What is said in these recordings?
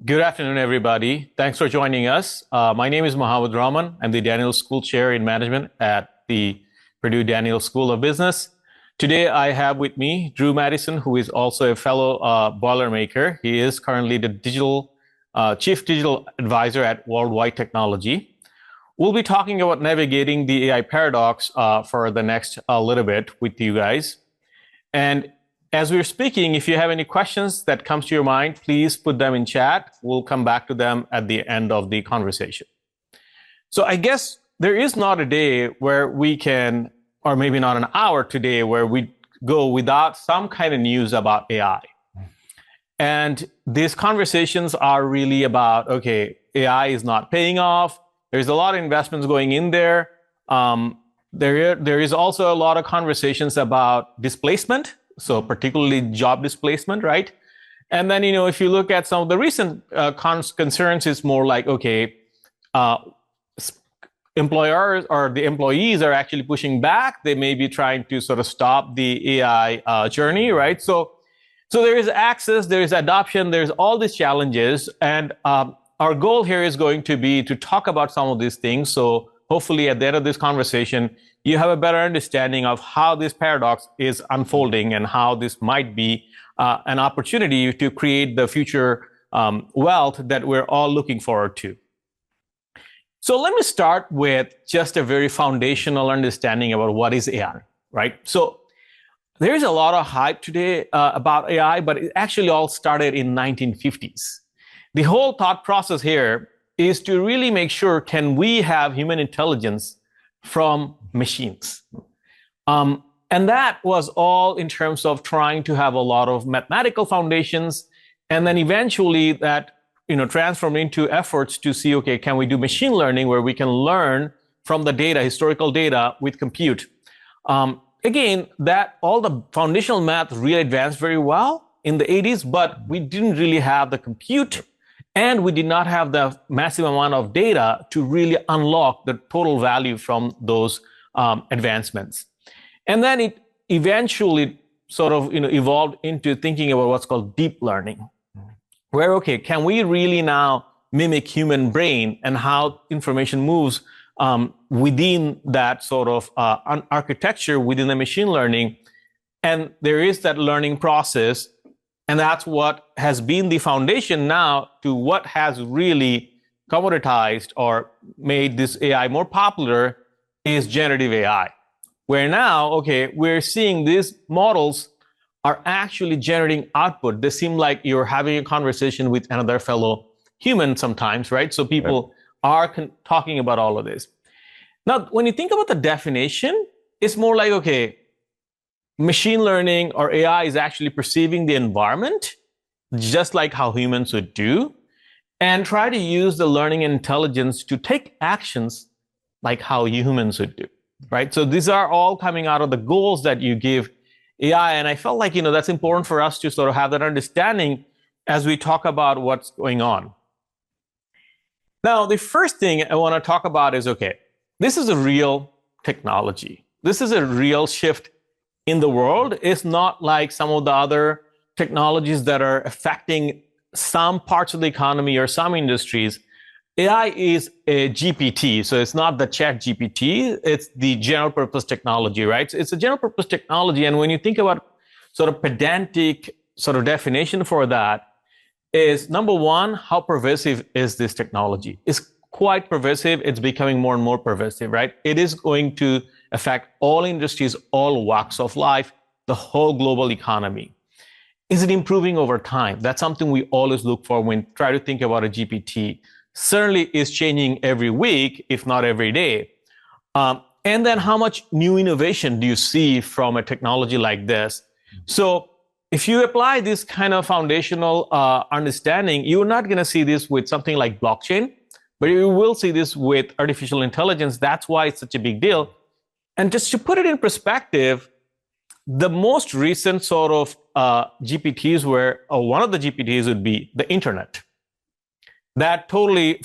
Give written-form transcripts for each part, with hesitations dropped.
Good afternoon, everybody. Thanks for joining us. My name is Mohammad Rahman. I'm the Daniels School Chair in Management at the Purdue Daniels School of Business. Today, I have with me Drew Mattison, who is also a fellow Boilermaker. He is currently the Chief Digital Advisor at Worldwide Technology. We'll be talking about navigating the AI paradox for the next little bit with you guys. And as we're speaking, if you have any questions that comes to your mind, please put them in chat. We'll come back to them at the end of the conversation. So I guess there is not a day where we can, or maybe not an hour today, where we go without some kind of news about AI. And these conversations are really about, okay, AI is not paying off. There's a lot of investments going in there. There is also a lot of conversations about displacement. So particularly job displacement, right? And then, if you look at some of the recent concerns, it's more like, okay, employers or the employees are actually pushing back. They may be trying to sort of stop the AI journey, right? So there is access, there is adoption, there's all these challenges. And our goal here is going to be to talk about some of these things. So hopefully at the end of this conversation, you have a better understanding of how this paradox is unfolding and how this might be an opportunity to create the future wealth that we're all looking forward to. So let me start with just a very foundational understanding about what is AI, right? So there is a lot of hype today about AI, but it actually all started in 1950s. The whole thought process here is to really make sure, can we have human intelligence from machines? And that was all in terms of trying to have a lot of mathematical foundations, and then eventually that transformed into efforts to see, okay, can we do machine learning where we can learn from the data, historical data, with compute? Again, that all the foundational math really advanced very well in the 80s, but we didn't really have the compute. And we did not have the massive amount of data to really unlock the total value from those advancements. And then it eventually sort of evolved into thinking about what's called deep learning, where, okay, can we really now mimic human brain and how information moves within that sort of architecture within the machine learning? And there is that learning process. And that's what has been the foundation now to what has really commoditized or made this AI more popular is generative AI. Where now, okay, we're seeing these models are actually generating output. They seem like you're having a conversation with another fellow human sometimes, right? So people are talking about all of this. Now, when you think about the definition, it's more like, okay, machine learning or AI is actually perceiving the environment just like how humans would do, and try to use the learning intelligence to take actions like how humans would do, right? So these are all coming out of the goals that you give AI. And I felt like, that's important for us to sort of have that understanding as we talk about what's going on. Now, the first thing I want to talk about is, okay, this is a real technology. This is a real shift in the world. It's not like some of the other technologies that are affecting some parts of the economy or some industries. AI is a GPT, so it's not the chat GPT, it's the general purpose technology, right? So it's a general purpose technology, and when you think about sort of pedantic sort of definition for that, is number one, how pervasive is this technology? It's quite pervasive, it's becoming more and more pervasive, right? It is going to affect all industries, all walks of life, the whole global economy. Is it improving over time? That's something we always look for when we try to think about a GPT. Certainly is changing every week, if not every day. And then how much new innovation do you see from a technology like this? So if you apply this kind of foundational understanding, you're not going to see this with something like blockchain, but you will see this with artificial intelligence. That's why it's such a big deal. And just to put it in perspective, the most recent sort of GPTs one of the GPTs would be the internet. That totally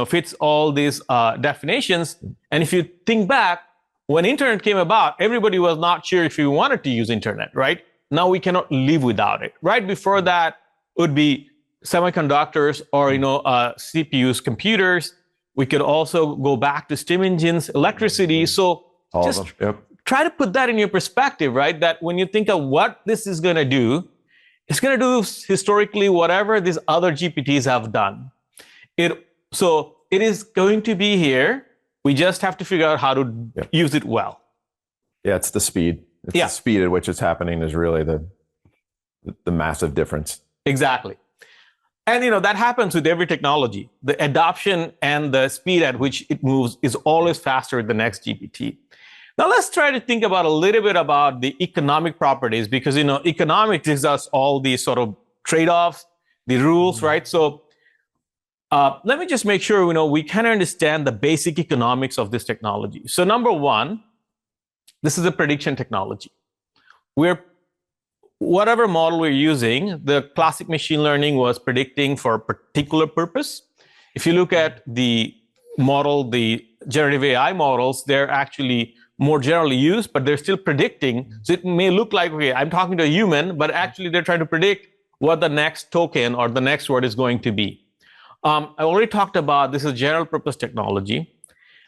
fits all these definitions. And if you think back, when internet came about, everybody was not sure if you wanted to use internet, right? Now we cannot live without it. Right before that would be semiconductors or CPUs, computers. We could also go back to steam engines, electricity. So All just of them. Yep. try to put that in your perspective, right? That when you think of what this is going to do, it's going to do historically whatever these other GPTs have done. So it is going to be here. We just have to figure out how to use it well. Yeah, it's the speed. The speed at which it's happening is really the massive difference. Exactly. And that happens with every technology. The adoption and the speed at which it moves is always faster than the next GPT. Now let's try to think about a little bit about the economic properties, because economics gives us all these sort of trade-offs, the rules, right? So let me just make sure we kind of understand the basic economics of this technology. So number one, this is a prediction technology. Whatever model we're using, the classic machine learning was predicting for a particular purpose. If you look at the model, the generative AI models, they're actually more generally used, but they're still predicting. So it may look like, okay, I'm talking to a human, but actually they're trying to predict what the next token or the next word is going to be. I already talked about this is general purpose technology.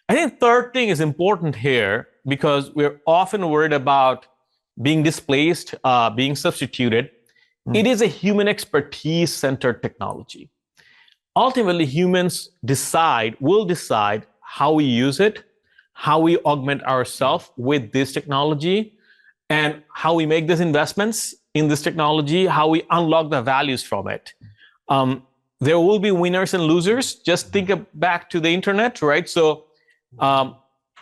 I think third thing is important here because we're often worried about being displaced, being substituted. It is a human expertise centered technology. Ultimately, humans will decide how we use it, how we augment ourselves with this technology, and how we make these investments in this technology, how we unlock the values from it. There will be winners and losers. Just think back to the internet, right? So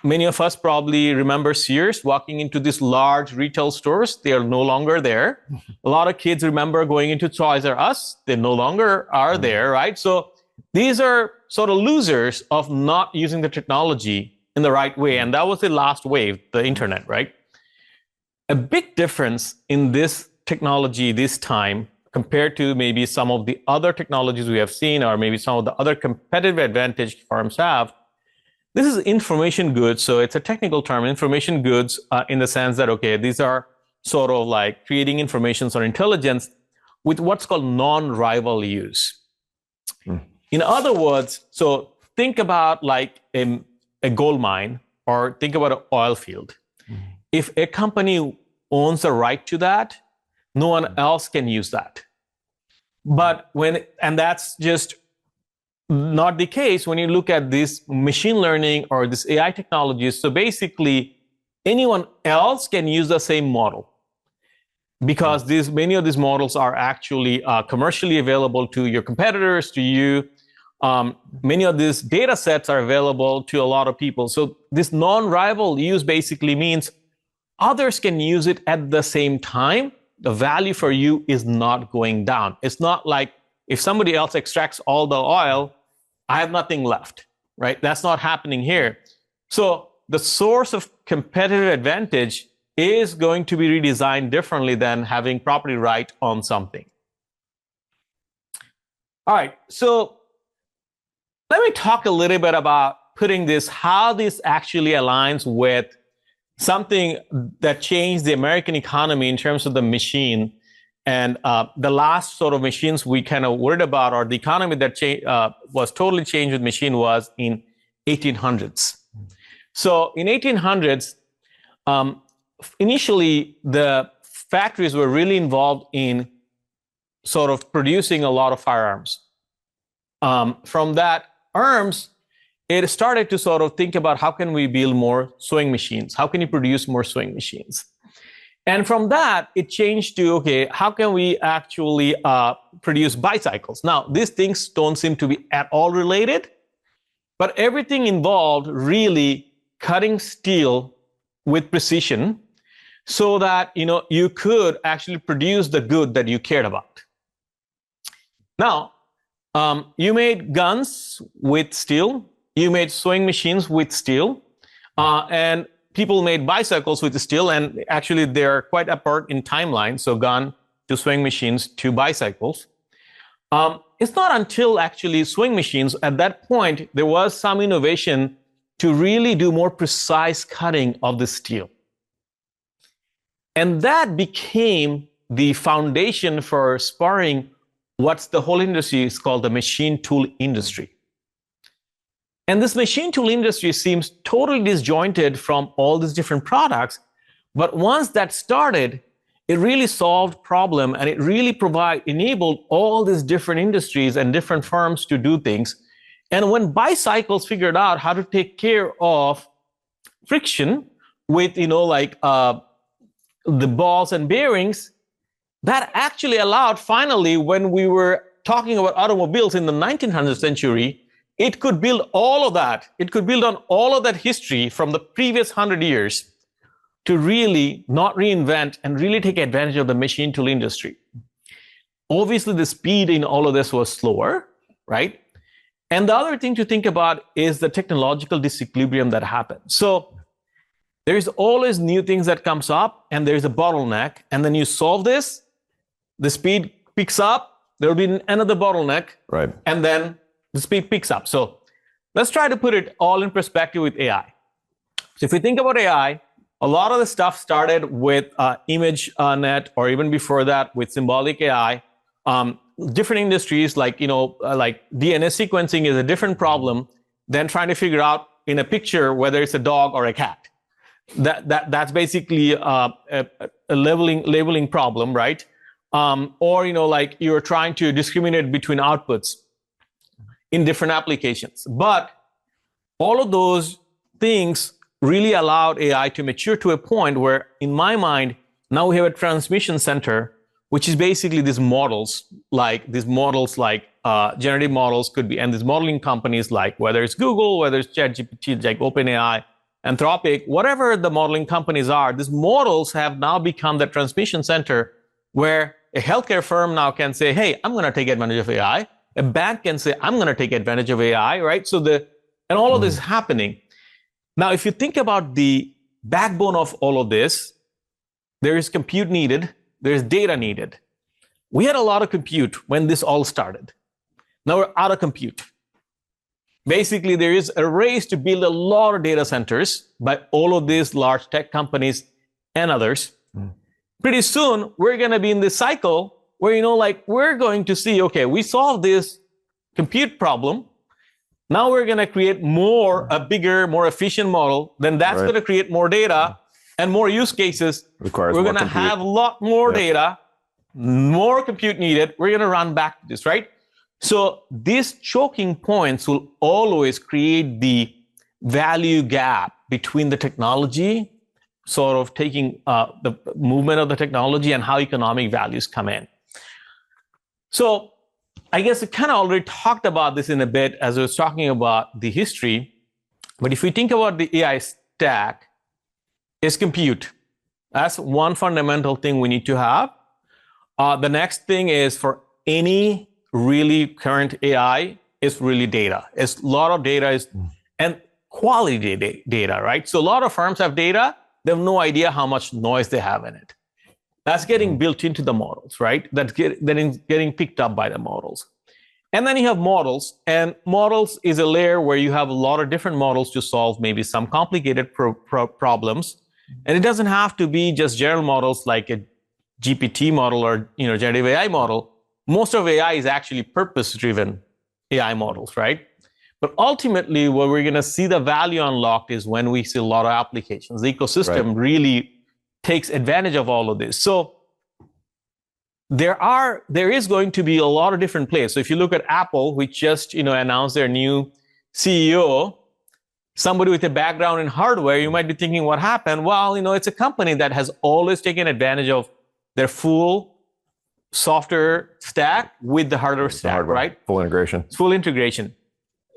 many of us probably remember Sears walking into these large retail stores. They are no longer there. A lot of kids remember going into Toys R Us. They no longer are there, right? So these are sort of losers of not using the technology in the right way. And that was the last wave, the internet, right? A big difference in this technology this time compared to maybe some of the other technologies we have seen, or maybe some of the other competitive advantage firms have. This is information goods. So it's a technical term, information goods, in the sense that, okay, these are sort of like creating information or intelligence with what's called non-rival use. In other words, so think about like a gold mine, or think about an oil field. If a company owns the right to that, no one else can use that. And that's just not the case when you look at this machine learning or this AI technologies. So basically, anyone else can use the same model because many of these models are actually commercially available to your competitors, to you. Many of these data sets are available to a lot of people. So this non-rival use basically means others can use it at the same time. The value for you is not going down. It's not like if somebody else extracts all the oil, I have nothing left, right? That's not happening here. So the source of competitive advantage is going to be redesigned differently than having property right on something. All right, so let me talk a little bit about how this actually aligns with something that changed the American economy in terms of the machine. And the last sort of machines we kind of worried about, or the economy that was totally changed with machine, was in 1800s. So in 1800s, initially the factories were really involved in sort of producing a lot of firearms. From that arms, it started to sort of think about how can we build more sewing machines? How can you produce more sewing machines? And from that, it changed to, okay, how can we actually produce bicycles? Now, these things don't seem to be at all related, but everything involved really cutting steel with precision so that, you could actually produce the good that you cared about. Now, you made guns with steel, you made sewing machines with steel, and people made bicycles with steel, and actually they're quite apart in timeline, so gun to sewing machines to bicycles. It's not until actually sewing machines, at that point, there was some innovation to really do more precise cutting of the steel. And that became the foundation for spurring what's the whole industry is called the machine tool industry. And this machine tool industry seems totally disjointed from all these different products. But once that started, it really solved problem, and it really enabled all these different industries and different firms to do things. And when bicycles figured out how to take care of friction with, the balls and bearings, that actually allowed, finally, when we were talking about automobiles in the 1900th century, it could build all of that. It could build on all of that history from the previous 100 years to really not reinvent and really take advantage of the machine tool industry. Obviously, the speed in all of this was slower, right? And the other thing to think about is the technological disequilibrium that happens. So there's always new things that comes up, and there's a bottleneck, and then you solve this, the speed picks up, there'll be another bottleneck, right? And then the speed picks up. So let's try to put it all in perspective with AI. So if we think about AI, a lot of the stuff started with ImageNet, or even before that with symbolic AI. Different industries like DNA sequencing is a different problem than trying to figure out in a picture whether it's a dog or a cat. That's basically a labeling problem, right? Or you're trying to discriminate between outputs in different applications. But all of those things really allowed AI to mature to a point where, in my mind, now we have a transmission center, which is basically these models like generative models could be, and these modeling companies like whether it's Google, whether it's ChatGPT, like OpenAI, Anthropic, whatever the modeling companies are, these models have now become the transmission center where a healthcare firm now can say, hey, I'm going to take advantage of AI. A bank can say, I'm going to take advantage of AI, right? And all of this is happening. Now, if you think about the backbone of all of this, there is compute needed, there's data needed. We had a lot of compute when this all started. Now we're out of compute. Basically, there is a race to build a lot of data centers by all of these large tech companies and others. Pretty soon, we're going to be in this cycle where, we're going to see, okay, we solved this compute problem. Now we're going to create a bigger, more efficient model. Then that's going to create more data and more use cases. We're going to have a lot more data, more compute needed. We're going to run back to this, right? So these choking points will always create the value gap between the technology, sort of taking the movement of the technology and how economic values come in. So I guess I kind of already talked about this in a bit as I was talking about the history. But if we think about the AI stack, is compute. That's one fundamental thing we need to have. The next thing is, for any really current AI, is really data. It's a lot of data and quality data, right? So a lot of firms have data. They have no idea how much noise they have in it. That's getting built into the models, right? That's getting picked up by the models. And then you have models, and models is a layer where you have a lot of different models to solve maybe some complicated problems. And it doesn't have to be just general models like a GPT model or generative AI model. Most of AI is actually purpose-driven AI models, right? But ultimately, where we're going to see the value unlocked is when we see a lot of applications. The ecosystem really takes advantage of all of this. So there is going to be a lot of different players. So if you look at Apple, which just announced their new CEO, somebody with a background in hardware, you might be thinking, what happened? Well, it's a company that has always taken advantage of their full software stack with the hardware stack, right? Full integration. Full integration.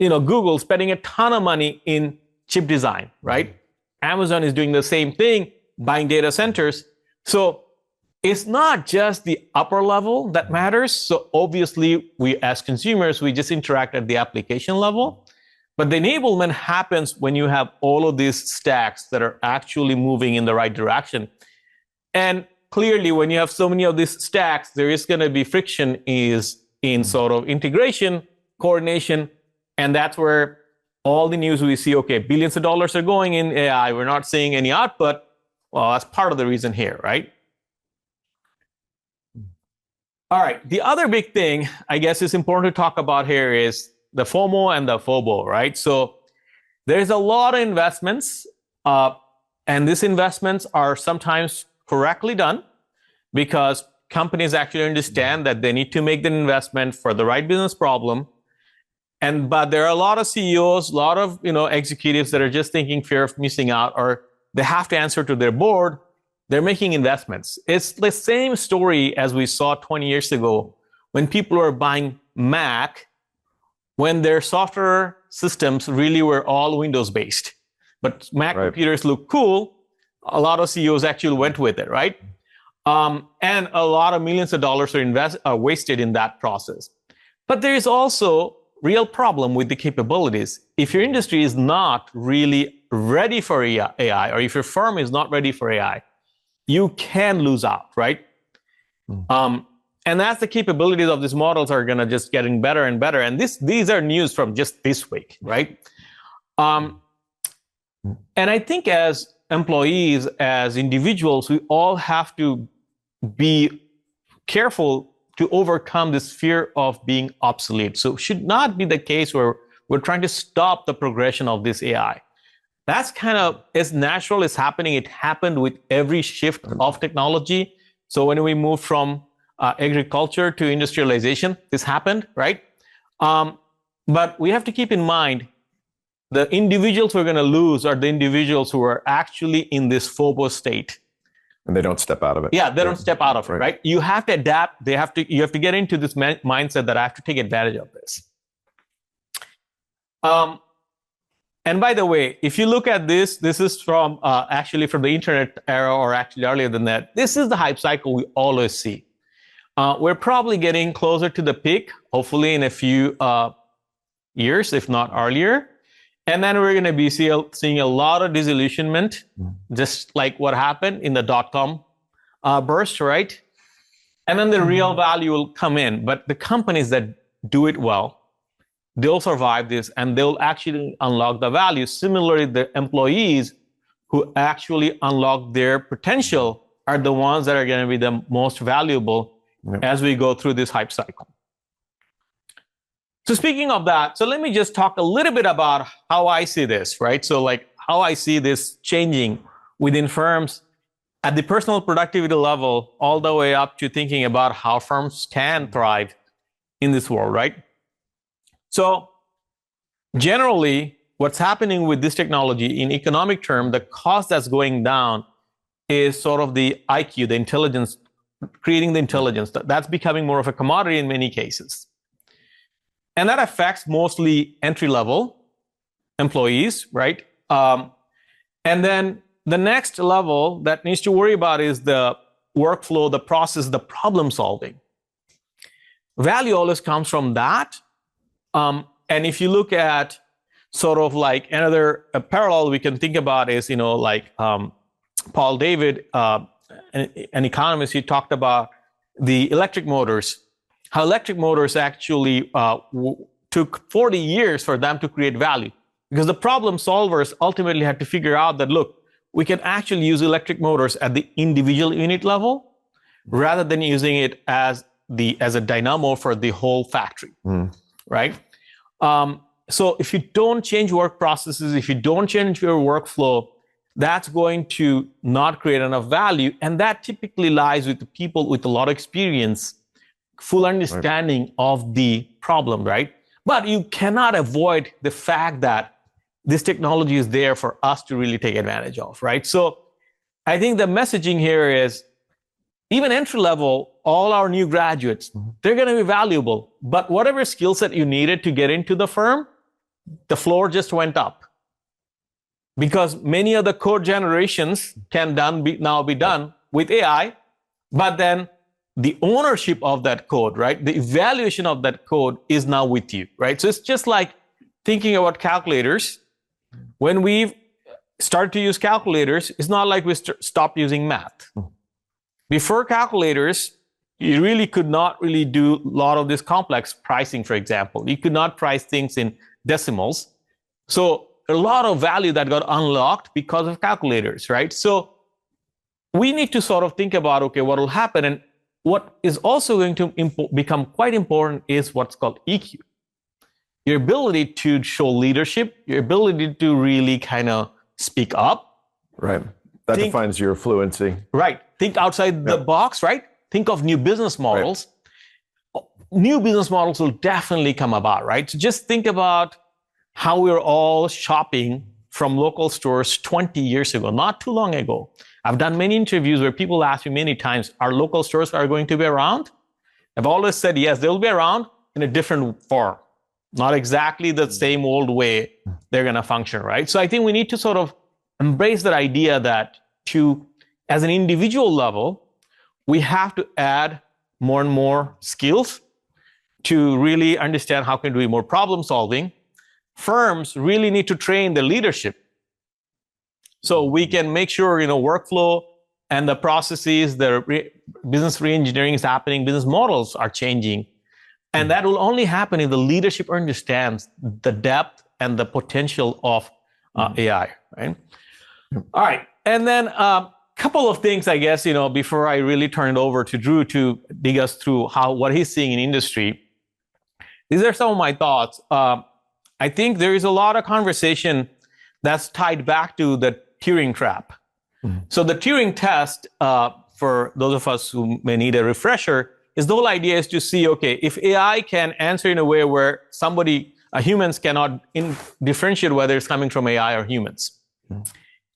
Google spending a ton of money in chip design, right? Amazon is doing the same thing, buying data centers. So it's not just the upper level that matters. So obviously, we as consumers, we just interact at the application level. But the enablement happens when you have all of these stacks that are actually moving in the right direction. And clearly, when you have so many of these stacks, there is going to be friction in sort of integration, coordination. And that's where all the news we see, okay, billions of dollars are going in AI. We're not seeing any output. Well, that's part of the reason here, right? All right. The other big thing, I guess, is important to talk about here is the FOMO and the FOBO, right? So there's a lot of investments, and these investments are sometimes correctly done because companies actually understand that they need to make the investment for the right business problem. But there are a lot of CEOs, a lot of executives that are just thinking fear of missing out, or they have to answer to their board. They're making investments. It's the same story as we saw 20 years ago when people were buying Mac, when their software systems really were all Windows-based. But Mac computers look cool. A lot of CEOs actually went with it, right? And a lot of millions of dollars are wasted in that process. But there is also real problem with the capabilities. If your industry is not really ready for AI, or if your firm is not ready for AI, you can lose out, right? And that's the capabilities of these models are going to just getting better and better. And these are news from just this week, right? And I think as employees, as individuals, we all have to be careful to overcome this fear of being obsolete. So it should not be the case where we're trying to stop the progression of this AI. That's kind of as natural as happening. It happened with every shift of technology. So when we moved from agriculture to industrialization, this happened, right? But we have to keep in mind the individuals we're going to lose are the individuals who are actually in this FOBO state. And they don't step out of it. Yeah, they don't step out of it, right? You have to adapt. You have to get into this mindset that I have to take advantage of this. And by the way, if you look at this is from actually from the internet era, or actually earlier than that. This is the hype cycle we always see. We're probably getting closer to the peak, hopefully in a few years, if not earlier. And then we're going to be seeing a lot of disillusionment, just like what happened in the dot-com burst, right? And then the real value will come in. But the companies that do it well, they'll survive this and they'll actually unlock the value. Similarly, the employees who actually unlock their potential are the ones that are going to be the most valuable as we go through this hype cycle. So speaking of that, so let me just talk a little bit about how I see this, right? So like how I see this changing within firms at the personal productivity level, all the way up to thinking about how firms can thrive in this world, right? So generally, what's happening with this technology in economic term, the cost that's going down is sort of the IQ, the intelligence, creating the intelligence. That's becoming more of a commodity in many cases. And that affects mostly entry-level employees, right? And then the next level that needs to worry about is the workflow, the process, the problem solving. Value always comes from that. And if you look at sort of like another parallel we can think about is, like Paul David, an economist, he talked about the electric motors, how electric motors actually took 40 years for them to create value. Because the problem solvers ultimately had to figure out that, look, we can actually use electric motors at the individual unit level rather than using it as a dynamo for the whole factory, right? So if you don't change work processes, if you don't change your workflow, that's going to not create enough value. And that typically lies with the people with a lot of experience, full understanding of the problem, right? But you cannot avoid the fact that this technology is there for us to really take advantage of, right? So I think the messaging here is even entry level, all our new graduates, they're going to be valuable. But whatever skill set you needed to get into the firm, the floor just went up. Because many of the code generations can now be done with AI, but then the ownership of that code, right? The evaluation of that code is now with you, right? So it's just like thinking about calculators. When we start to use calculators, it's not like we stop using math. Before calculators, you really could not really do a lot of this complex pricing, for example. You could not price things in decimals. So a lot of value that got unlocked because of calculators, right? So we need to sort of think about, okay, what will happen? And what is also going to become quite important is what's called EQ. Your ability to show leadership, your ability to really kind of speak up. Right. That defines your fluency. Right. Think outside the box, right? Think of new business models. Right. New business models will definitely come about, right? So just think about how we're all shopping from local stores 20 years ago, not too long ago. I've done many interviews where people ask me many times, are local stores going to be around? I've always said, yes, they'll be around in a different form. Not exactly the same old way they're going to function, right? So I think we need to sort of embrace that idea that as an individual level, we have to add more and more skills to really understand how can we do more problem solving. Firms really need to train the leadership so we can make sure, workflow and the processes, business re-engineering is happening, business models are changing. And that will only happen if the leadership understands the depth and the potential of AI, right? All right. And then a couple of things, I guess, before I really turn it over to Drew to dig us through what he's seeing in industry. These are some of my thoughts. I think there is a lot of conversation that's tied back to the Turing trap. So the Turing test, for those of us who may need a refresher, is the whole idea is to see, okay, if AI can answer in a way where humans cannot differentiate whether it's coming from AI or humans.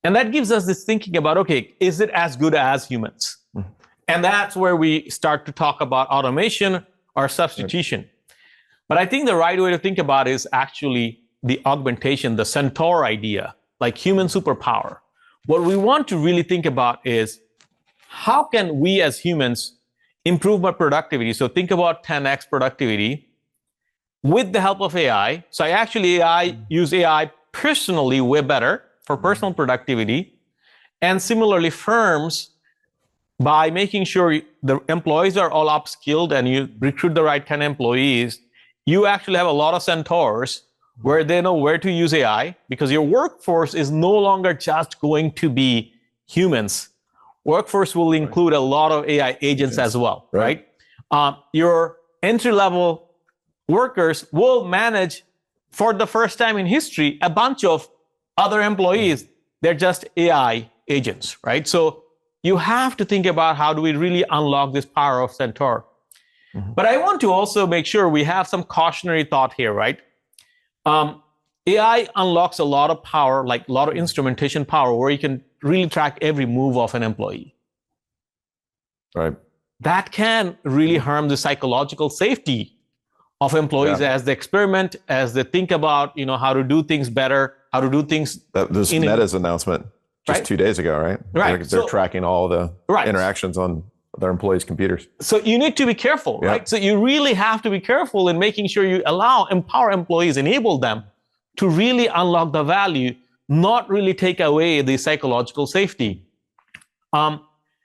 And that gives us this thinking about, okay, is it as good as humans? And that's where we start to talk about automation or substitution. But I think the right way to think about it is actually the augmentation, the centaur idea, like human superpower. What we want to really think about is how can we as humans improve my productivity? So think about 10x productivity with the help of AI. So I use AI personally way better for personal productivity. And similarly, firms, by making sure the employees are all upskilled and you recruit the right kind of employees, you actually have a lot of centaurs where they know where to use AI, because your workforce is no longer just going to be humans. Workforce will include a lot of AI agents as well, right? Your entry-level workers will manage, for the first time in history, a bunch of other employees. They're just AI agents, right? So you have to think about how do we really unlock this power of Centaur. But I want to also make sure we have some cautionary thought here, right? AI unlocks a lot of power, like a lot of instrumentation power, where you can really track every move of an employee. Right. That can really harm the psychological safety of employees as they experiment, as they think about, how to do things better, how to do things. This Meta's announcement just 2 days ago, right? Right. They're tracking all the interactions on their employees' computers. So you need to be careful, right? So you really have to be careful in making sure you empower employees, enable them to really unlock the value, not really take away the psychological safety. And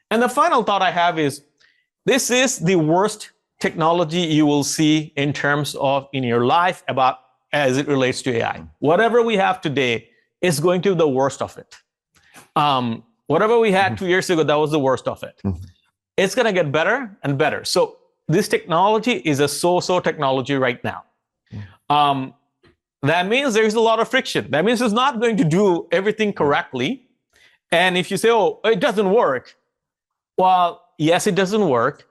the final thought I have is, this is the worst technology you will see in terms of in your life as it relates to AI. Whatever we have today is going to be the worst of it. Whatever we had 2 years ago, that was the worst of it. It's going to get better and better. So this technology is a so-so technology right now. That means there's a lot of friction. That means it's not going to do everything correctly. And if you say, oh, it doesn't work. Well, yes, it doesn't work.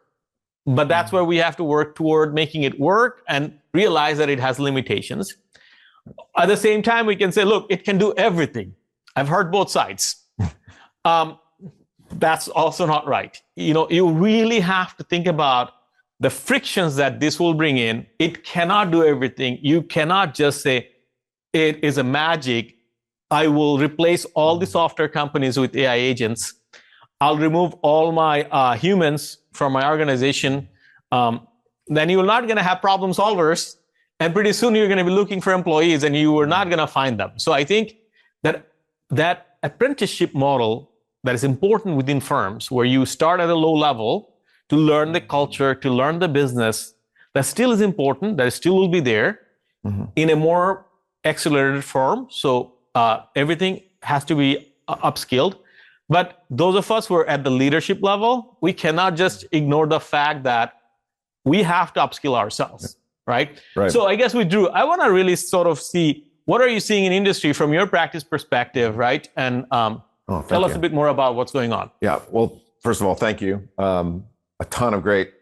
But that's where we have to work toward making it work and realize that it has limitations. At the same time, we can say, look, it can do everything. I've heard both sides. That's also not right. You really have to think about the frictions that this will bring in. It cannot do everything. You cannot just say, it is a magic. I will replace all the software companies with AI agents. I'll remove all my humans from my organization. Then you're not going to have problem solvers. And pretty soon you're going to be looking for employees and you are not going to find them. So I think that apprenticeship model that is important within firms, where you start at a low level to learn the culture, to learn the business, that still is important, that still will be there in a more accelerated form. So everything has to be upskilled. But those of us who are at the leadership level, we cannot just ignore the fact that we have to upskill ourselves, right? So I guess Drew, I want to really sort of see, what are you seeing in industry from your practice perspective, right? And tell us a bit more about what's going on. Yeah, well, first of all, thank you. A ton of great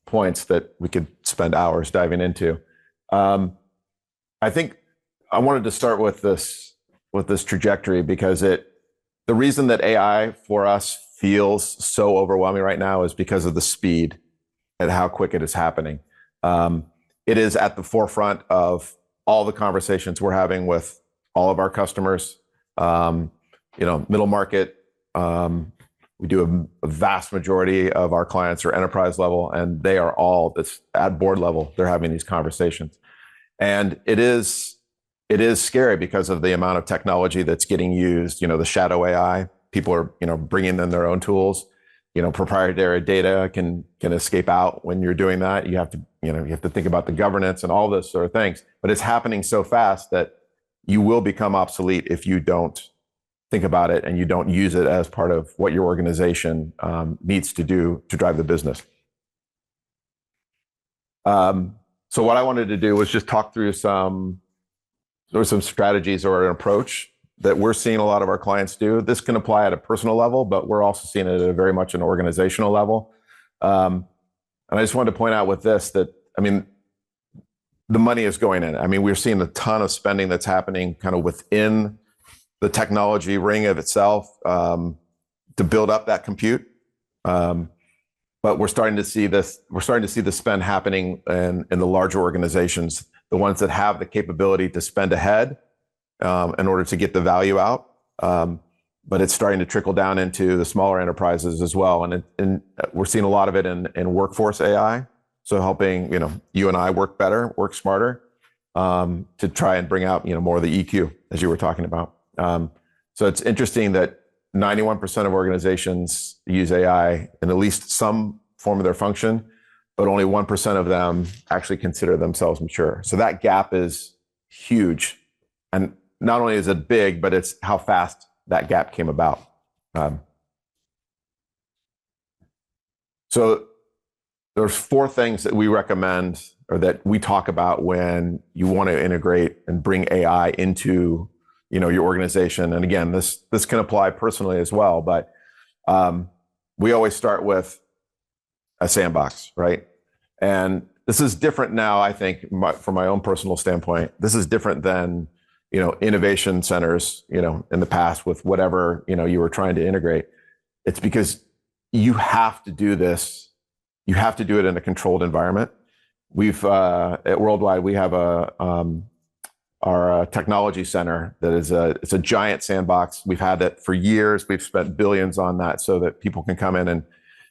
points that we could spend hours diving into. I think I wanted to start with this trajectory because the reason that AI for us feels so overwhelming right now is because of the speed and how quick it is happening. It is at the forefront of all the conversations we're having with all of our customers, middle market. We do a vast majority of our clients are enterprise level, and they are all at board level. They're having these conversations, and it is scary because of the amount of technology that's getting used. The shadow AI. People are bringing in their own tools. Proprietary data can escape out when you're doing that. You have to think about the governance and all those sort of things. But it's happening so fast that you will become obsolete if you don't think about it and you don't use it as part of what your organization needs to do to drive the business. So what I wanted to do was just talk through some strategies or an approach that we're seeing a lot of our clients do. This can apply at a personal level, but we're also seeing it at a very much an organizational level. And I just wanted to point out with this that, the money is going in. We're seeing a ton of spending that's happening kind of within the technology ring of itself to build up that compute. But we're starting to see this. We're starting to see the spend happening in the larger organizations, the ones that have the capability to spend ahead in order to get the value out. But it's starting to trickle down into the smaller enterprises as well. And we're seeing a lot of it in workforce AI. So helping you and I work better, work smarter, to try and bring out more of the EQ as you were talking about. So it's interesting that 91% of organizations use AI in at least some form of their function, but only 1% of them actually consider themselves mature. So that gap is huge. And not only is it big, but it's how fast that gap came about. So there's 4 things that we recommend or that we talk about when you want to integrate and bring AI into your organization. And again, this can apply personally as well, but we always start with a sandbox, right? And this is different now, I think, from my own personal standpoint. This is different than innovation centers, in the past with whatever you were trying to integrate. It's because you have to do this. You have to do it in a controlled environment. We've at Worldwide we have our technology center that is it's a giant sandbox. We've had it for years. We've spent billions on that so that people can come in and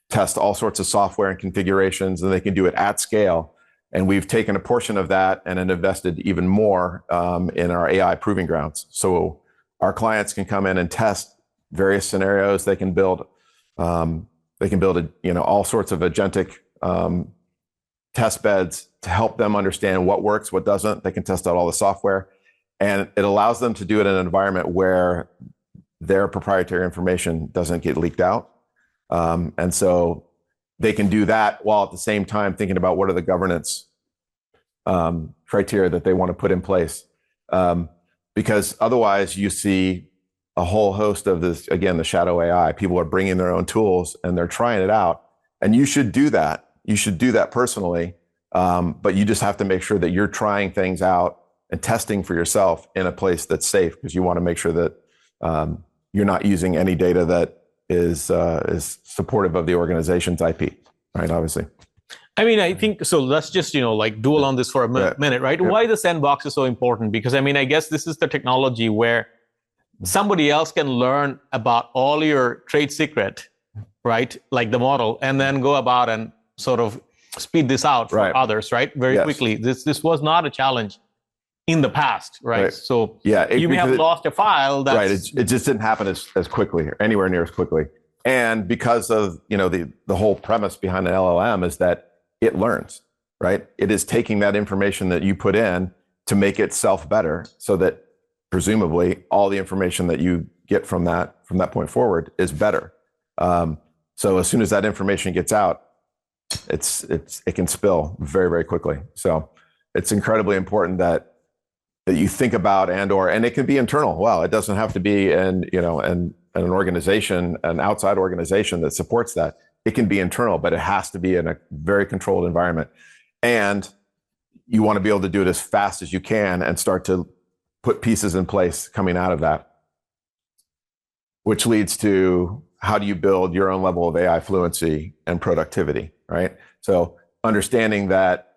test all sorts of software and configurations, and they can do it at scale. And we've taken a portion of that and then invested even more in our AI proving grounds. So our clients can come in and test various scenarios. They can build all sorts of agentic test beds to help them understand what works, what doesn't. They can test out all the software, and it allows them to do it in an environment where their proprietary information doesn't get leaked out. And so they can do that while at the same time thinking about what are the governance criteria that they want to put in place. Because otherwise you see a whole host of this, again, the shadow AI. People are bringing their own tools and they're trying it out. And you should do that. You should do that personally. But you just have to make sure that you're trying things out and testing for yourself in a place that's safe, because you want to make sure that you're not using any data that is supportive of the organization's IP, right? Obviously. I think, so let's just, dwell on this for a minute, right? Yeah. Why the sandbox is so important? Because I guess this is the technology where somebody else can learn about all your trade secret, right? Like the model, and then go about and sort of speed this out for others, right? Very quickly. This was not a challenge in the past, right? So you may have lost a file that's... Right, it just didn't happen as quickly, or anywhere near as quickly. And because of, the whole premise behind an LLM is that it learns, right? It is taking that information that you put in to make itself better, so that presumably all the information that you get from that point forward is better. So as soon as that information gets out, it can spill very, very quickly. So it's incredibly important that you think about and it can be internal. Well, it doesn't have to be an organization, an outside organization that supports that. It can be internal, but it has to be in a very controlled environment. And you want to be able to do it as fast as you can and start to put pieces in place coming out of that, which leads to how do you build your own level of AI fluency and productivity, right? So understanding that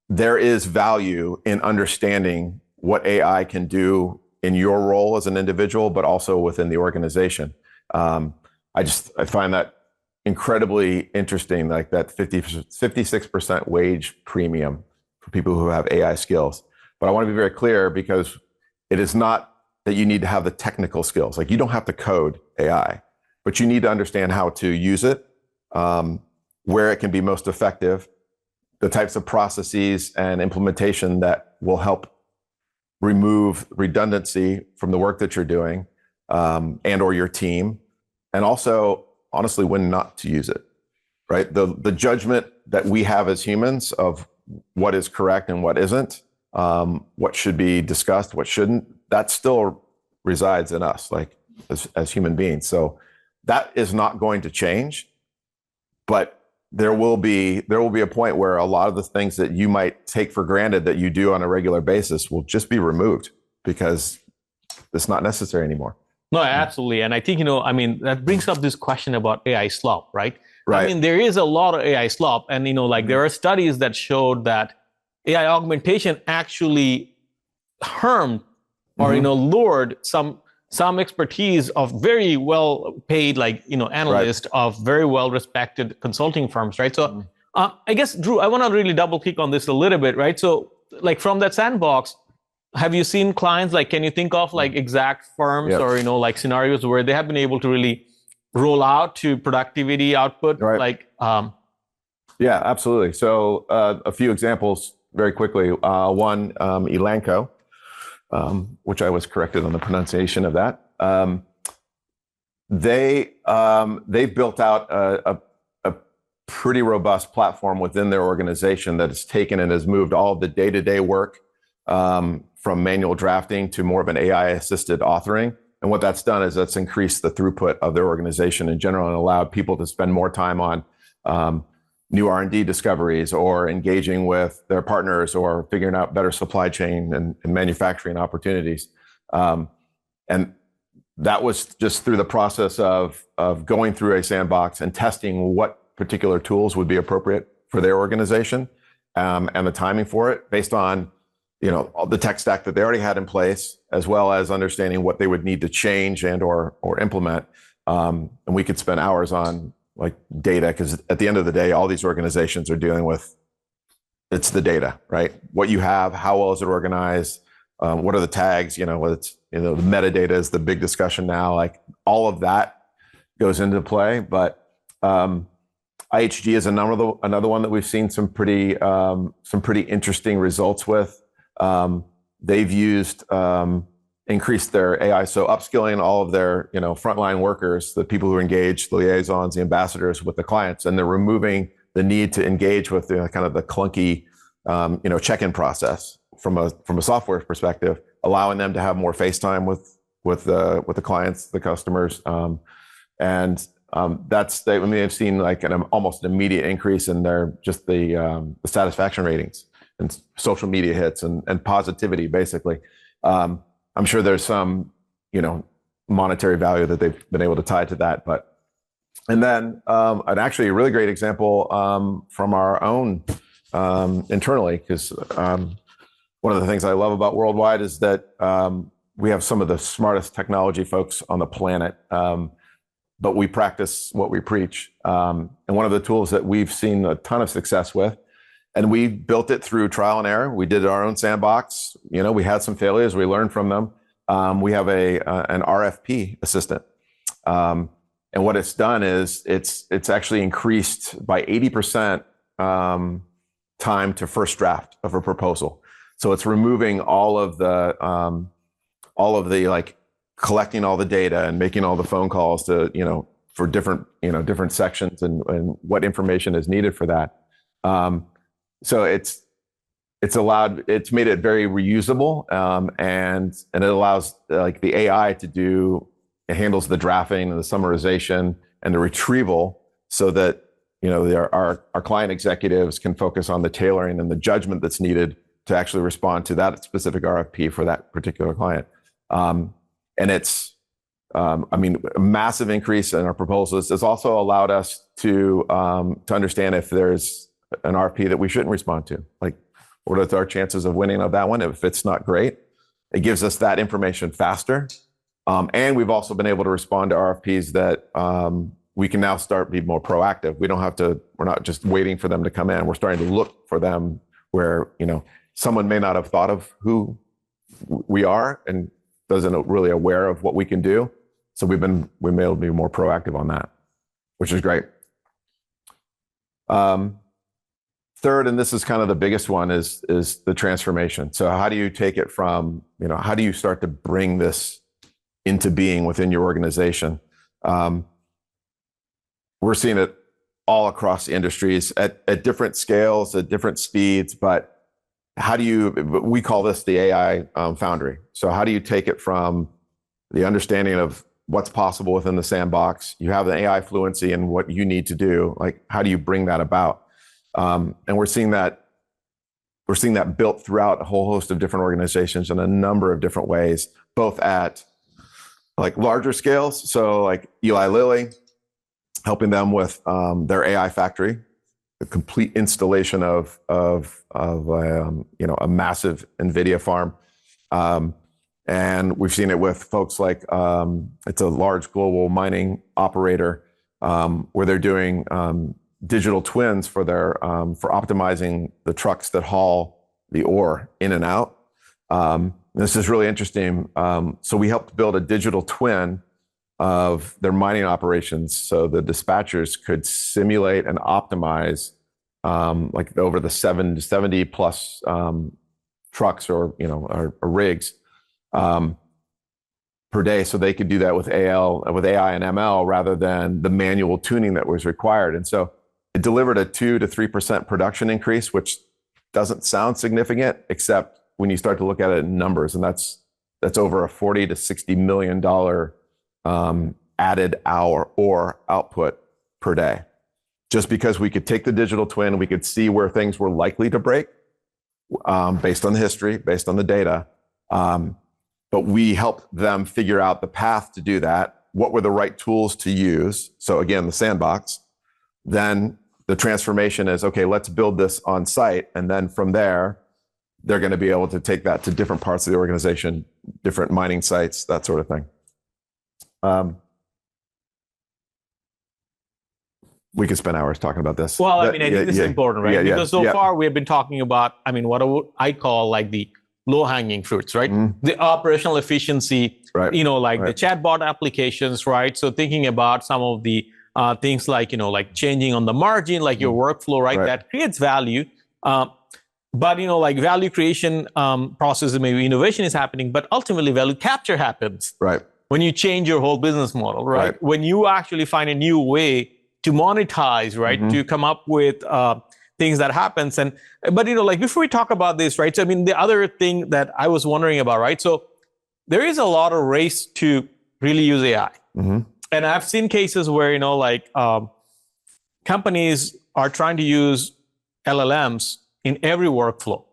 there is value in understanding what AI can do in your role as an individual, but also within the organization. I find that incredibly interesting, like that 56% wage premium for people who have AI skills. But I want to be very clear, because it is not that you need to have the technical skills. Like, you don't have to code AI, but you need to understand how to use it, where it can be most effective, the types of processes and implementation that will help remove redundancy from the work that you're doing, and or your team, and also, honestly, when not to use it, right? The judgment that we have as humans of what is correct and what isn't, what should be discussed, what shouldn't, that still resides in us, like as human beings. So that is not going to change, but there will be a point where a lot of the things that you might take for granted that you do on a regular basis will just be removed because it's not necessary anymore. No, absolutely. And I think, that brings up this question about AI slop, right? Right. I mean, there is a lot of AI slop, and, there are studies that showed that AI augmentation actually harmed or, lured some expertise of very well paid, analysts of very well respected consulting firms, right? So I guess, Drew, I want to really double click on this a little bit, right? So from that sandbox, have you seen clients, can you think of exact firms or, scenarios where they have been able to really roll out to productivity output? Right. Yeah, absolutely. So a few examples very quickly. One, Elanco, which I was corrected on the pronunciation of that. They've built out a pretty robust platform within their organization that has taken and has moved all of the day-to-day work from manual drafting to more of an AI-assisted authoring. And what that's done is that's increased the throughput of their organization in general and allowed people to spend more time on new R&D discoveries or engaging with their partners or figuring out better supply chain and manufacturing opportunities. And that was just through the process of going through a sandbox and testing what particular tools would be appropriate for their organization, and the timing for it based on the tech stack that they already had in place, as well as understanding what they would need to change and or implement. And we could spend hours on data, because at the end of the day, all these organizations are dealing with, it's the data, right? What you have, how well is it organized? What are the tags? Whether it's, the metadata is the big discussion now. All of that goes into play. But IHG is another one that we've seen some pretty interesting results with. They've used increased their AI, so upskilling all of their frontline workers, the people who engage, the liaisons, the ambassadors with the clients, and they're removing the need to engage with kind of the clunky check-in process from a software perspective, allowing them to have more face time with the clients, the customers, and they've seen an almost immediate increase in their the satisfaction ratings and social media hits and positivity, basically. I'm sure there's some, monetary value that they've been able to tie to that. And then actually a really great example from our own internally, because one of the things I love about Worldwide is that we have some of the smartest technology folks on the planet, but we practice what we preach. And one of the tools that we've seen a ton of success with, and we built it through trial and error. We did our own sandbox. We had some failures. We learned from them. We have an RFP assistant. And what it's done is it's actually increased by 80% time to first draft of a proposal. So it's removing all of the collecting all the data and making all the phone calls to, for different, different sections and what information is needed for that. So it's made it very reusable, and it allows like the AI it handles the drafting and the summarization and the retrieval so that, our client executives can focus on the tailoring and the judgment that's needed to actually respond to that specific RFP for that particular client. And it's, a massive increase in our proposals. It's also allowed us to understand if there's an RFP that we shouldn't respond to. Like, what are our chances of winning of that one? If it's not great, it gives us that information faster. And we've also been able to respond to RFPs that we can now be more proactive. We're not just waiting for them to come in. We're starting to look for them where, someone may not have thought of who we are and isn't really aware of what we can do. So we've been able to be more proactive on that, which is great. Third, and this is kind of the biggest one, is the transformation. So how do you take it from, how do you start to bring this into being within your organization? We're seeing it all across the industries at different scales, at different speeds, but we call this the AI foundry. So how do you take it from the understanding of what's possible within the sandbox? You have the AI fluency in what you need to do. Like, how do you bring that about? And we're seeing that built throughout a whole host of different organizations in a number of different ways, both at like larger scales. So like Eli Lilly, helping them with their AI factory, the complete installation of a massive NVIDIA farm. And we've seen it with folks like, it's a large global mining operator, where they're doing digital twins for optimizing the trucks that haul the ore in and out. This is really interesting. So we helped build a digital twin of their mining operations, so the dispatchers could simulate and optimize like over the 70 plus trucks or rigs per day, so they could do that with AI and ML rather than the manual tuning that was required. And so it delivered a 2 to 3% production increase, which doesn't sound significant, except when you start to look at it in numbers, and that's over a $40 to $60 million added hour or output per day. Just because we could take the digital twin, we could see where things were likely to break based on the history, based on the data. But we helped them figure out the path to do that. What were the right tools to use? So again, the sandbox. Then the transformation is, okay, let's build this on site. And then from there, they're going to be able to take that to different parts of the organization, different mining sites, that sort of thing. We could spend hours talking about this. Well, I think this is important, right? Because so far we have been talking about, what I call like the low-hanging fruits, right? Mm-hmm. The operational efficiency, right. The chatbot applications, right? So thinking about some of the things like, like changing on the margin, like your workflow, right? That creates value. But, value creation process, maybe innovation is happening, but ultimately value capture happens. Right. When you change your whole business model, right? When you actually find a new way to monetize, right? Mm-hmm. To come up with things that happens. But before we talk about this, right? So the other thing that I was wondering about, right? So there is a lot of race to really use AI. Mm-hmm. And I've seen cases where, companies are trying to use LLMs in every workflow.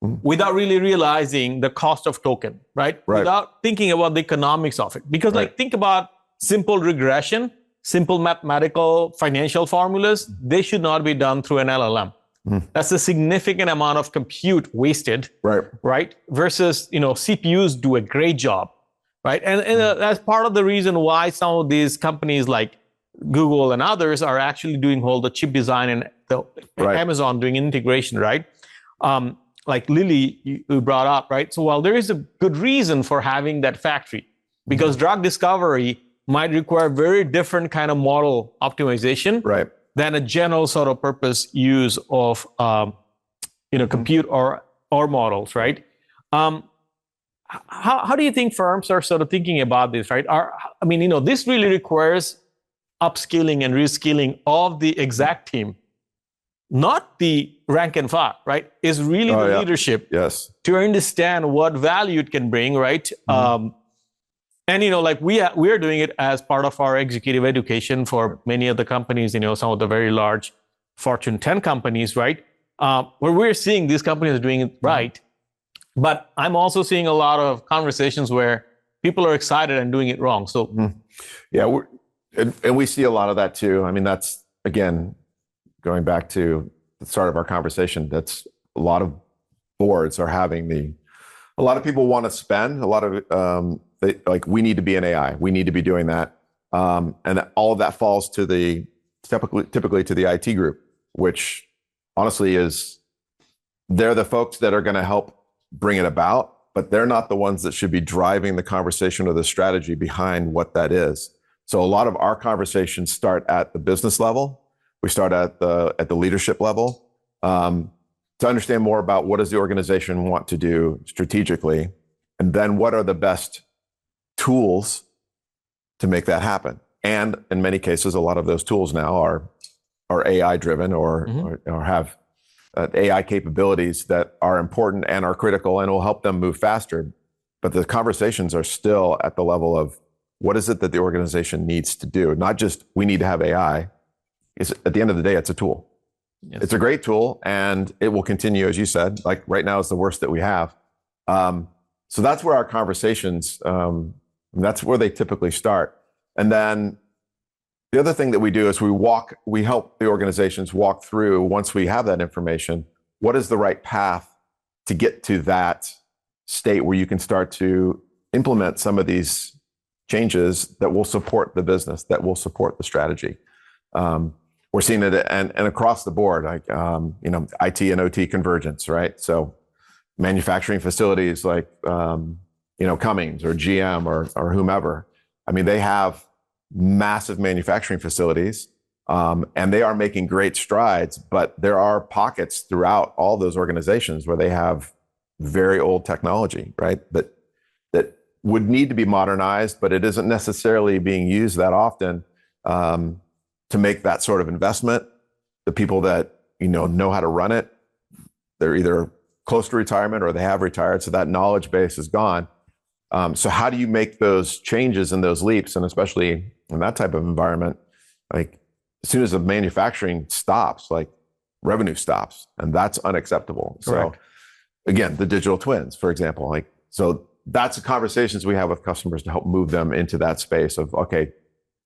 Mm-hmm. Without really realizing the cost of token, right? Without thinking about the economics of it. Because think about simple regression, simple mathematical financial formulas, they should not be done through an LLM. Mm-hmm. That's a significant amount of compute wasted, right? Versus, CPUs do a great job, right? And that's part of the reason why some of these companies like Google and others are actually doing all the chip design and Amazon doing integration, right? Like Lilly, you brought up, right? So while there is a good reason for having that factory, because drug discovery might require very different kind of model optimization than a general sort of purpose use of, compute or models, right? how do you think firms are sort of thinking about this, right? This really requires upskilling and reskilling of the exec team, not the rank and file, right? Is really the leadership, yes, to understand what value it can bring, right? And we are doing it as part of our executive education for many of the companies, some of the very large Fortune 10 companies, right? Where we're seeing these companies are doing it right. But I'm also seeing a lot of conversations where people are excited and doing it wrong. So, and we see a lot of that too. I mean, that's, again, going back to the start of our conversation, that's a lot of boards are having a lot of people want to spend a lot of, we need to be in AI. We need to be doing that. And all of that falls to typically to the IT group, which honestly they're the folks that are going to help bring it about, but they're not the ones that should be driving the conversation or the strategy behind what that is. So a lot of our conversations start at the business level. We start at the leadership level to understand more about what does the organization want to do strategically, and then what are the best tools to make that happen. And in many cases, a lot of those tools now are AI driven or have AI capabilities that are important and are critical and will help them move faster. But the conversations are still at the level of what is it that the organization needs to do? Not just we need to have AI. At the end of the day, it's a tool. Yes. It's a great tool, and it will continue, as you said. Like right now, it's the worst that we have. So that's where our conversations, that's where they typically start. And then the other thing that we do is we help the organizations walk through, once we have that information, what is the right path to get to that state where you can start to implement some of these changes that will support the business, that will support the strategy. We're seeing it and across the board, like, IT and OT convergence, right? So manufacturing facilities like, Cummins or GM or whomever, I mean, they have massive manufacturing facilities, and they are making great strides, but there are pockets throughout all those organizations where they have very old technology, right? That would need to be modernized, but it isn't necessarily being used that often to make that sort of investment. The people that, know how to run it, they're either close to retirement or they have retired. So that knowledge base is gone. So how do you make those changes and those leaps? And especially in that type of environment, like as soon as the manufacturing stops, like revenue stops, and that's unacceptable. Correct. So again, the digital twins, for example, so that's the conversations we have with customers to help move them into that space of, okay,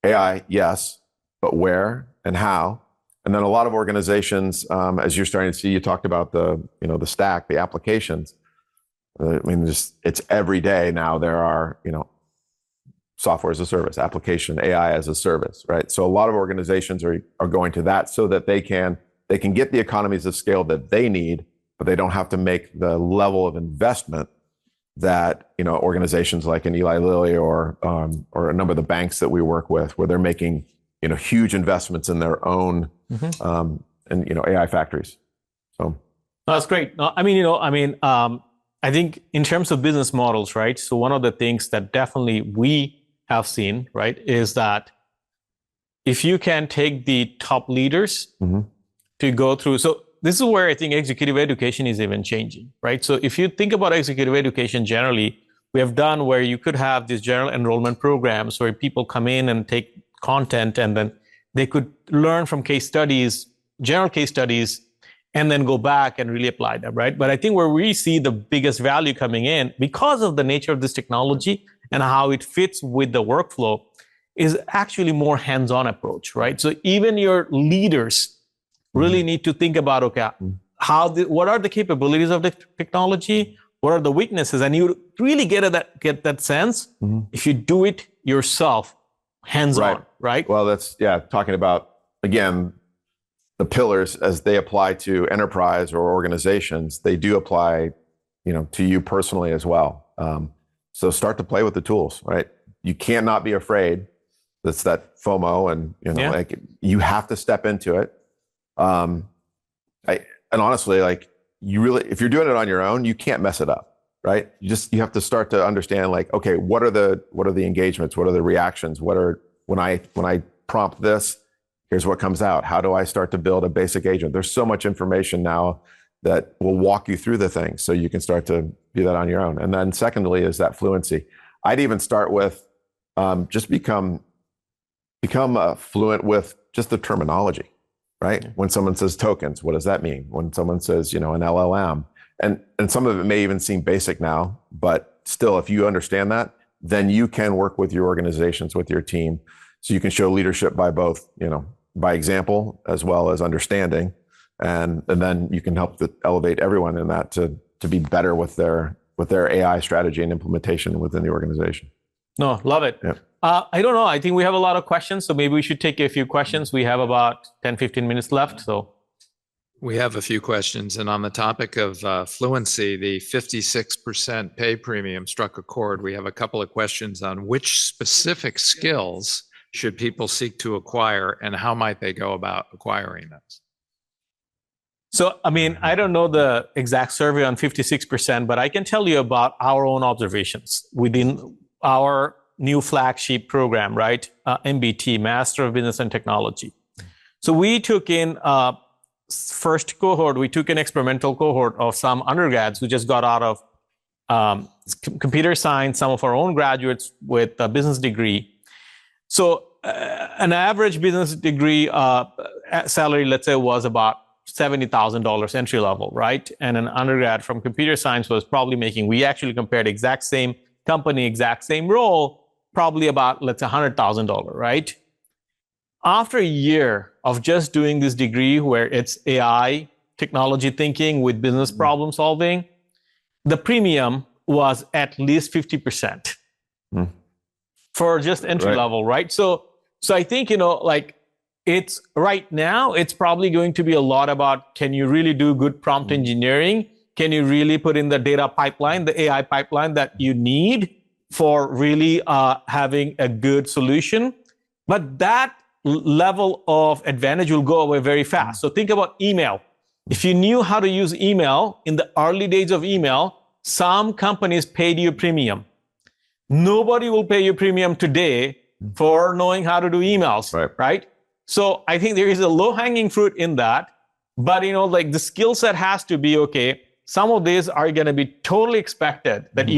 AI, yes, but where and how? And then a lot of organizations, as you're starting to see, you talked about the stack, the applications. I mean, it's every day now there are, software as a service, application, AI as a service, right? So a lot of organizations are going to that so that they can get the economies of scale that they need, but they don't have to make the level of investment that, organizations like an Eli Lilly or a number of the banks that we work with, where they're making, huge investments in their own, AI factories. So that's great. No, I think in terms of business models, right? So one of the things that definitely we have seen, right, is that if you can take the top leaders to go through, so this is where I think executive education is even changing, right? So if you think about executive education generally, we have done where you could have these general enrollment programs where people come in and take content, and then they could learn from case studies, general case studies, and then go back and really apply them, right? But I think where we see the biggest value coming in, because of the nature of this technology and how it fits with the workflow, is actually more hands-on approach, right? So even your leaders really need to think about, okay, what are the capabilities of the technology? What are the weaknesses? And you really get that sense if you do it yourself, hands-on, right? Well, that's, talking about, again, the pillars as they apply to enterprise or organizations, they do apply, to you personally as well. So start to play with the tools, right? You cannot be afraid. That's that FOMO, and you have to step into it. And honestly, if you're doing it on your own, you can't mess it up. right? You have to start to understand, like, okay, what are the engagements? What are the reactions? When I prompt this, here's what comes out. How do I start to build a basic agent? There's so much information now that will walk you through the things, so you can start to do that on your own. And then secondly is that fluency. I'd even start with just become fluent with just the terminology, right? When someone says tokens, what does that mean? When someone says, an LLM, and some of it may even seem basic now, but still, if you understand that, then you can work with your organizations, with your team, so you can show leadership by both, by example as well as understanding, and then you can help to elevate everyone in that to be better with their AI strategy and implementation within the organization. No, love it. Yeah. I don't know. I think we have a lot of questions, so maybe we should take a few questions. We have about 10, 15 minutes left. So we have a few questions. And on the topic of fluency, the 56% pay premium struck a chord. We have a couple of questions on which specific skills should people seek to acquire, and how might they go about acquiring those? So, I don't know the exact survey on 56%, but I can tell you about our own observations within our new flagship program, right? MBT, Master of Business and Technology. So we took in first cohort, we took an experimental cohort of some undergrads who just got out of computer science, some of our own graduates with a business degree. So an average business degree salary, let's say, was about $70,000 entry level, right? And an undergrad from computer science was probably making, we actually compared exact same company, exact same role, probably about, let's say, $100,000, right? After a year of just doing this degree where it's AI, technology thinking with business problem solving, the premium was at least 50% for just entry level, right? So I think, it's right now, it's probably going to be a lot about, can you really do good prompt engineering? Can you really put in the data pipeline, the AI pipeline that you need for really having a good solution? But that level of advantage will go away very fast. So think about email. If you knew how to use email in the early days of email, some companies paid you premium. Nobody will pay you premium today for knowing how to do emails, right? So I think there is a low-hanging fruit in that, but the skill set has to be, okay, some of these are going to be totally expected that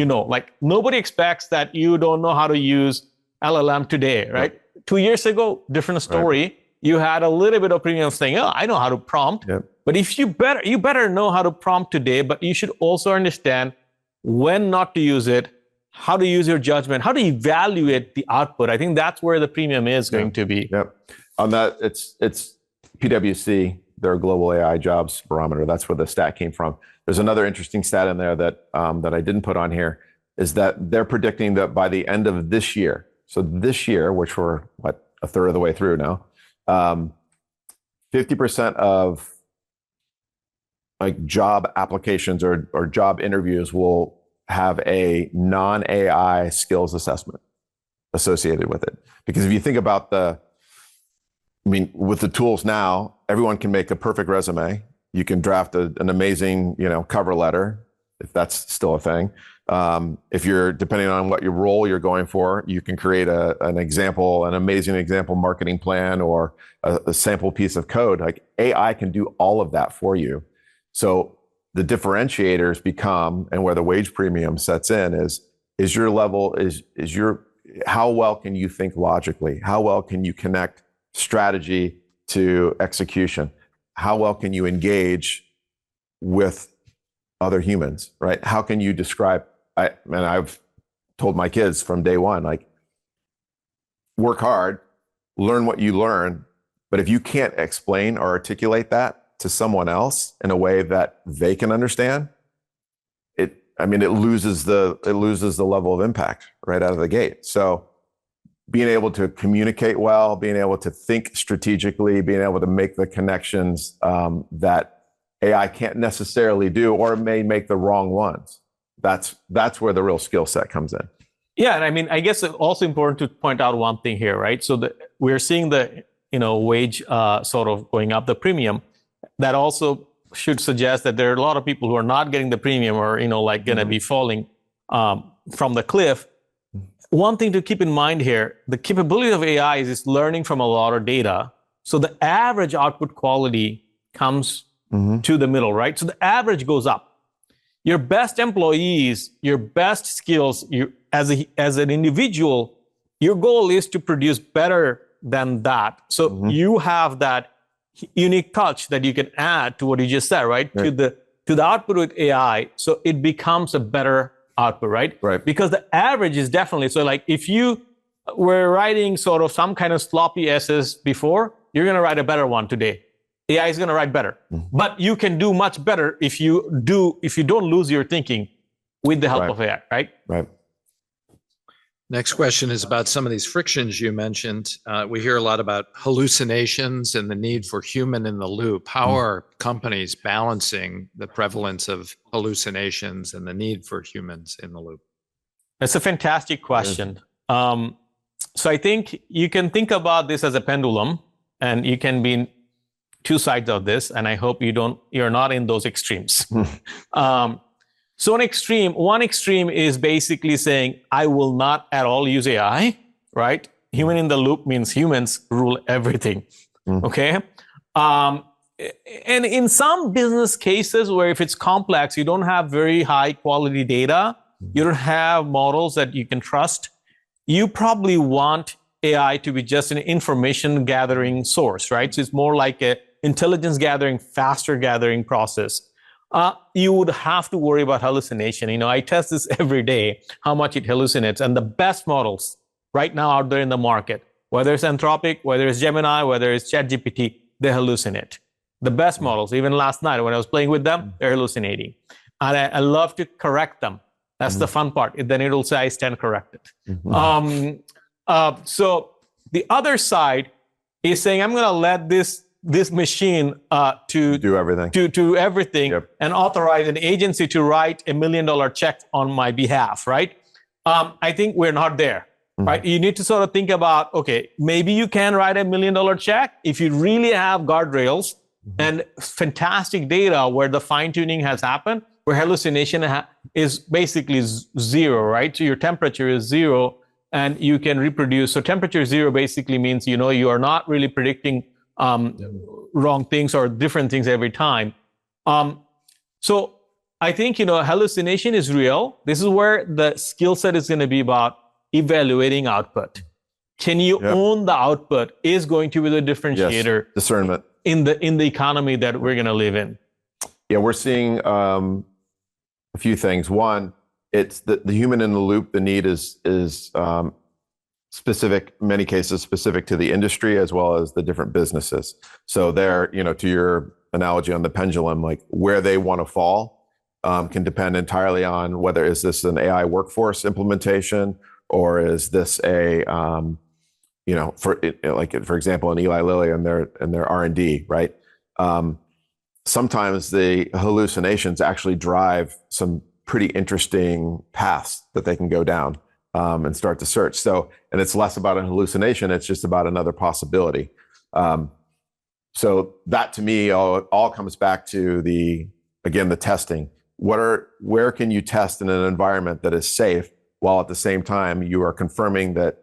nobody expects that you don't know how to use LLM today, right? 2 years ago, different story. You had a little bit of premium saying, oh, I know how to prompt. But if you better know how to prompt today, but you should also understand when not to use it, how to use your judgment, how to evaluate the output. I think that's where the premium is going to be. On that, it's PwC, their global AI jobs barometer. That's where the stat came from. There's another interesting stat in there that I didn't put on here, is that they're predicting that by the end of this year, so this year, which we're a third of the way through now, 50% of job applications or job interviews will have a non-AI skills assessment associated with it. Because if you think about with the tools now, everyone can make a perfect resume. You can draft an amazing, cover letter, if that's still a thing. If you're, depending on what your role you're going for, you can create an amazing example marketing plan or a sample piece of code. AI can do all of that for you. So the differentiators become, and where the wage premium sets in is your level, how well can you think logically? How well can you connect strategy to execution? How well can you engage with other humans, right? How can you describe, I've told my kids from day one, work hard, learn what you learn, but if you can't explain or articulate that to someone else in a way that they can understand, it loses the level of impact right out of the gate. So being able to communicate well, being able to think strategically, being able to make the connections that AI can't necessarily do, or may make the wrong ones. That's where the real skill set comes in. Yeah, and I guess it's also important to point out one thing here, right? So we're seeing the wage sort of going up, the premium. That also should suggest that there are a lot of people who are not getting the premium or, like going to be falling from the cliff. One thing to keep in mind here, the capability of AI is it's learning from a lot of data. So the average output quality comes to the middle, right? So the average goes up. Your best employees, your best skills, as an individual, your goal is to produce better than that. So you have that unique touch that you can add to what you just said, right? To the output with AI, so it becomes a better output, right? Right. Because the average is definitely, so like if you were writing sort of some kind of sloppy essays before, you're going to write a better one today. AI is going to write better, but you can do much better if you don't lose your thinking with the help of AI, right? Right. Next question is about some of these frictions you mentioned. We hear a lot about hallucinations and the need for human in the loop. How are companies balancing the prevalence of hallucinations and the need for humans in the loop? That's a fantastic question. So I think you can think about this as a pendulum, and you can be in two sides of this, and I hope you're not in those extremes. So one extreme is basically saying, I will not at all use AI, right? Human in the loop means humans rule everything, okay? And in some business cases where if it's complex, you don't have very high quality data, you don't have models that you can trust, you probably want AI to be just an information gathering source, right? So it's more like a intelligence gathering, faster gathering process. You would have to worry about hallucination. I test this every day, how much it hallucinates. And the best models right now out there in the market, whether it's Anthropic, whether it's Gemini, whether it's ChatGPT, they hallucinate. The best models, even last night when I was playing with them, they're hallucinating. And I love to correct them. That's the fun part. Then it'll say, I stand corrected. So the other side is saying, I'm going to let this machine to do everything, and authorize an agency to write $1 million check on my behalf, right? I think we're not there, right? You need to sort of think about, okay, maybe you can write $1 million check if you really have guardrails and fantastic data where the fine tuning has happened, where hallucination is basically zero, right? So your temperature is zero and you can reproduce. So temperature zero basically means, you are not really predicting wrong things or different things every time. So I think, hallucination is real. This is where the skill set is going to be about evaluating output. Can you own the output is going to be the differentiator. Yes. Discernment. In the economy that we're going to live in. Yeah, we're seeing a few things. One, it's the human in the loop. The need is specific, many cases specific to the industry as well as the different businesses. So there, to your analogy on the pendulum, like where they want to fall can depend entirely on whether is this an AI workforce implementation or is this a for example, in Eli Lilly and their R&D, right? Sometimes the hallucinations actually drive some pretty interesting paths that they can go down and start to search. So, and it's less about a hallucination; it's just about another possibility. So that to me all comes back to the testing. Where can you test in an environment that is safe while at the same time you are confirming that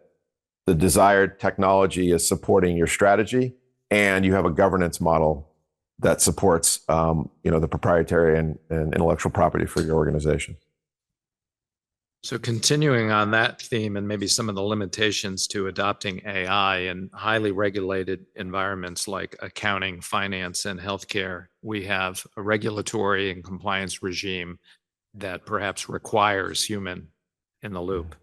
the desired technology is supporting your strategy and you have a governance model that supports the proprietary and intellectual property for your organization. So continuing on that theme and maybe some of the limitations to adopting AI in highly regulated environments like accounting, finance, and healthcare, we have a regulatory and compliance regime that perhaps requires human in the loop.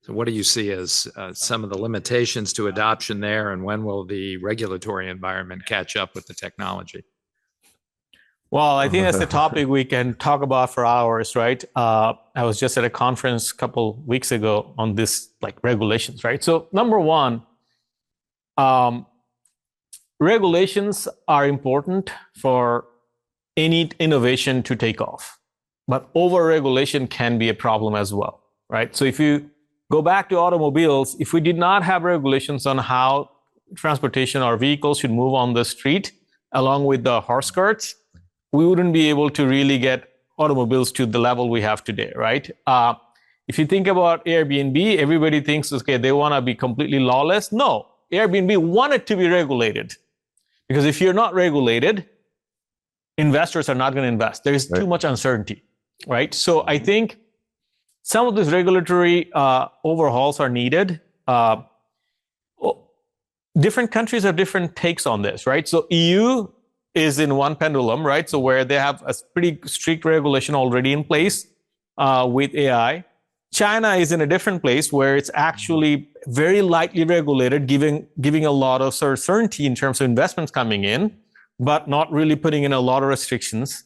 So what do you see as some of the limitations to adoption there, and when will the regulatory environment catch up with the technology? Well, I think that's the topic we can talk about for hours, right? I was just at a conference a couple weeks ago on this, like regulations, right? So number one, regulations are important for any innovation to take off, but over-regulation can be a problem as well, right? So if you go back to automobiles, if we did not have regulations on how transportation or vehicles should move on the street along with the horse carts, we wouldn't be able to really get automobiles to the level we have today, right? If you think about Airbnb, everybody thinks, okay, they want to be completely lawless. No, Airbnb wanted to be regulated, because if you're not regulated, investors are not going to invest. There is too much uncertainty, right? So I think some of these regulatory overhauls are needed. Different countries have different takes on this, right? So EU is in one pendulum, right? So where they have a pretty strict regulation already in place with AI. China is in a different place where it's actually very lightly regulated, giving a lot of certainty in terms of investments coming in, but not really putting in a lot of restrictions.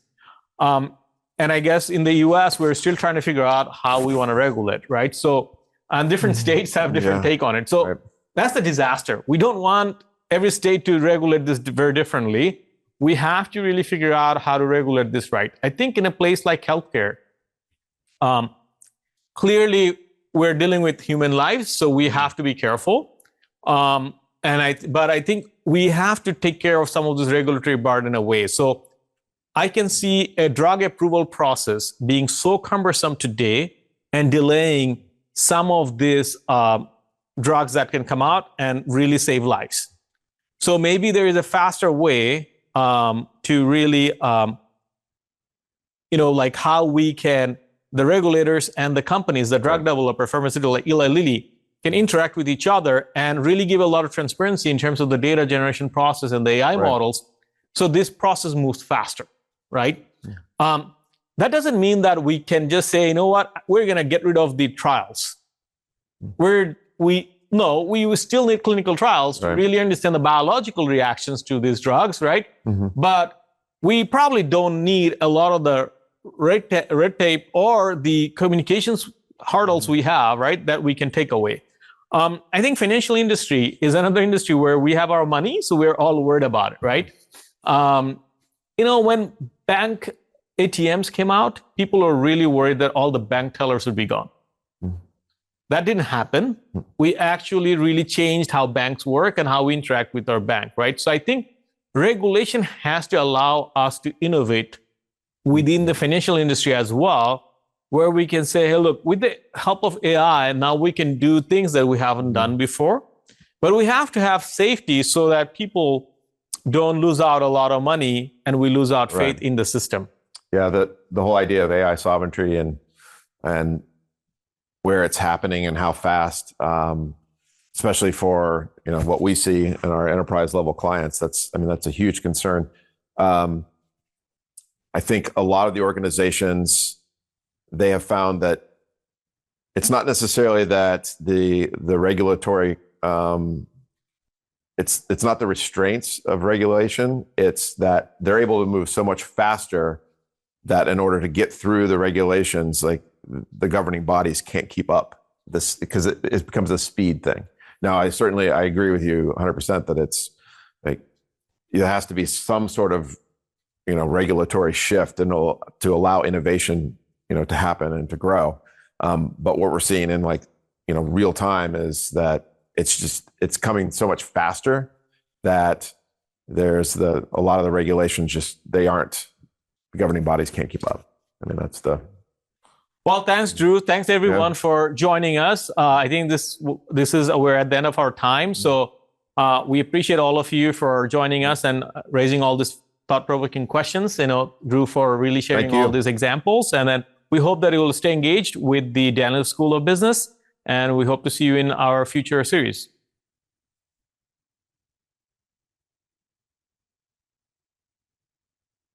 And I guess in the US, we're still trying to figure out how we want to regulate, right? So, and different states have different take on it. So that's the disaster. We don't want every state to regulate this very differently. We have to really figure out how to regulate this right. I think in a place like healthcare, clearly we're dealing with human lives, so we have to be careful. But I think we have to take care of some of this regulatory burden in a way. So I can see a drug approval process being so cumbersome today and delaying some of these drugs that can come out and really save lives. So maybe there is a faster way to really, like how we can, the regulators and the companies, the drug developer, pharmaceutical, like Eli Lilly, can interact with each other and really give a lot of transparency in terms of the data generation process and the AI models. So this process moves faster, right? That doesn't mean that we can just say, you know what, we're going to get rid of the trials. We still need clinical trials to really understand the biological reactions to these drugs, right? But we probably don't need a lot of the red tape or the communications hurdles we have, right, that we can take away. I think financial industry is another industry where we have our money, so we're all worried about it, right? When bank ATMs came out, people were really worried that all the bank tellers would be gone. That didn't happen. We actually really changed how banks work and how we interact with our bank, right? So I think regulation has to allow us to innovate within the financial industry as well, where we can say, hey, look, with the help of AI, now we can do things that we haven't done before. But we have to have safety so that people don't lose out a lot of money and we lose out faith in the system. Yeah, the whole idea of AI sovereignty and where it's happening and how fast, especially for what we see in our enterprise level clients, that's a huge concern. I think a lot of the organizations, they have found that it's not necessarily that the regulatory, it's not the restraints of regulation. It's that they're able to move so much faster that in order to get through the regulations, like the governing bodies can't keep up this, because it becomes a speed thing. Now, I agree with you 100% that it's like there has to be some sort of regulatory shift and to allow innovation to happen and to grow. But what we're seeing in real time is that it's coming so much faster that there's a lot of the regulations the governing bodies can't keep up. Well, thanks, Drew. Thanks everyone for joining us. I think we're at the end of our time. So we appreciate all of you for joining us and raising all these thought-provoking questions. Drew, for really sharing all these examples. And then we hope that you will stay engaged with the Daniel School of Business. And we hope to see you in our future series.